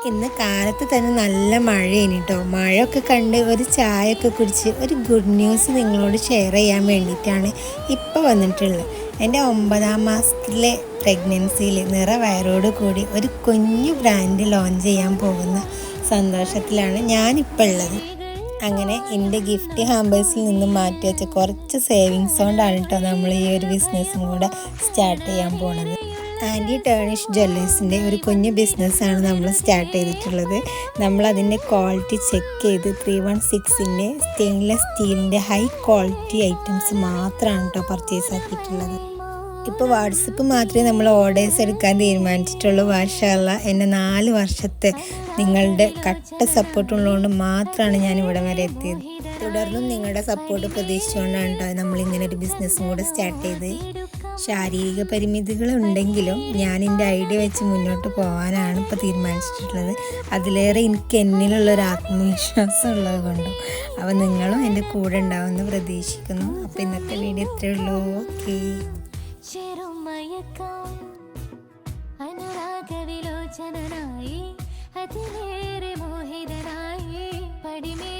ഇന്ന് കാലത്ത് തന്നെ നല്ല മഴയാണ് കേട്ടോ. മഴയൊക്കെ കണ്ട് ഒരു ചായയൊക്കെ കുടിച്ച് ഒരു ഗുഡ് ന്യൂസ് നിങ്ങളോട് ഷെയർ ചെയ്യാൻ വേണ്ടിയിട്ടാണ് ഇപ്പോൾ വന്നിട്ടുള്ളത്. എൻ്റെ 9ാം മാസത്തിലെ പ്രഗ്നൻസിയിൽ നിറവയറോട് കൂടി ഒരു കുഞ്ഞു ബ്രാൻഡ് ലോഞ്ച് ചെയ്യാൻ പോകുന്ന സന്തോഷത്തിലാണ് ഞാനിപ്പോൾ ഉള്ളത്. അങ്ങനെ എൻ്റെ ഗിഫ്റ്റ് ഹാമ്പേഴ്സിൽ നിന്ന് മാറ്റി വെച്ച കുറച്ച് സേവിങ്സ് കൊണ്ടാണ് കേട്ടോ നമ്മൾ ഈ ഒരു ബിസിനസ്സും കൂടെ സ്റ്റാർട്ട് ചെയ്യാൻ പോണത്. ആൻറ്റി ടേണിഷ് ജ്വല്ലേഴ്സിൻ്റെ ഒരു കുഞ്ഞു ബിസിനസ്സാണ് നമ്മൾ സ്റ്റാർട്ട് ചെയ്തിട്ടുള്ളത്. നമ്മളതിൻ്റെ ക്വാളിറ്റി ചെക്ക് ചെയ്ത് 316ൻ്റെ സ്റ്റെയിൻലെസ് സ്റ്റീലിൻ്റെ ഹൈ ക്വാളിറ്റി ഐറ്റംസ് മാത്രമാണ് കേട്ടോ പർച്ചേസ് ആക്കിയിട്ടുള്ളത്. ഇപ്പോൾ വാട്സപ്പ് മാത്രമേ നമ്മൾ ഓർഡേഴ്സ് എടുക്കാൻ തീരുമാനിച്ചിട്ടുള്ളൂ. മാഷാഅല്ലാ എൻ്റെ 4 വർഷത്തെ നിങ്ങളുടെ കട്ട സപ്പോർട്ട് ഉള്ളതുകൊണ്ട് മാത്രമാണ് ഞാൻ ഇവിടെ വരെ എത്തിയത്. തുടർന്നും നിങ്ങളുടെ സപ്പോർട്ട് പ്രതീക്ഷിച്ചുകൊണ്ടാണ് കേട്ടോ നമ്മളിങ്ങനെ ഒരു ബിസിനസ്സും കൂടെ സ്റ്റാർട്ട് ചെയ്ത്. ശാരീരിക പരിമിതികളുണ്ടെങ്കിലും ഞാൻ എൻ്റെ ഐഡിയ വെച്ച് മുന്നോട്ട് പോകാനാണ് ഇപ്പോൾ തീരുമാനിച്ചിട്ടുള്ളത്. അതിലേറെ എനിക്ക് എന്നിലുള്ളൊരു ആത്മവിശ്വാസം ഉള്ളത് കൊണ്ടും. അപ്പോൾ നിങ്ങളും എൻ്റെ കൂടെ ഉണ്ടാവുമെന്ന് പ്രതീക്ഷിക്കുന്നു. അപ്പോൾ ഇന്നത്തെ വീഡിയോ ഇത്രയേ ഉള്ളൂ. ഓക്കെ. അനുരാഗവിലോചനായി അതിലേറെ മോഹിതനായി പടിമേ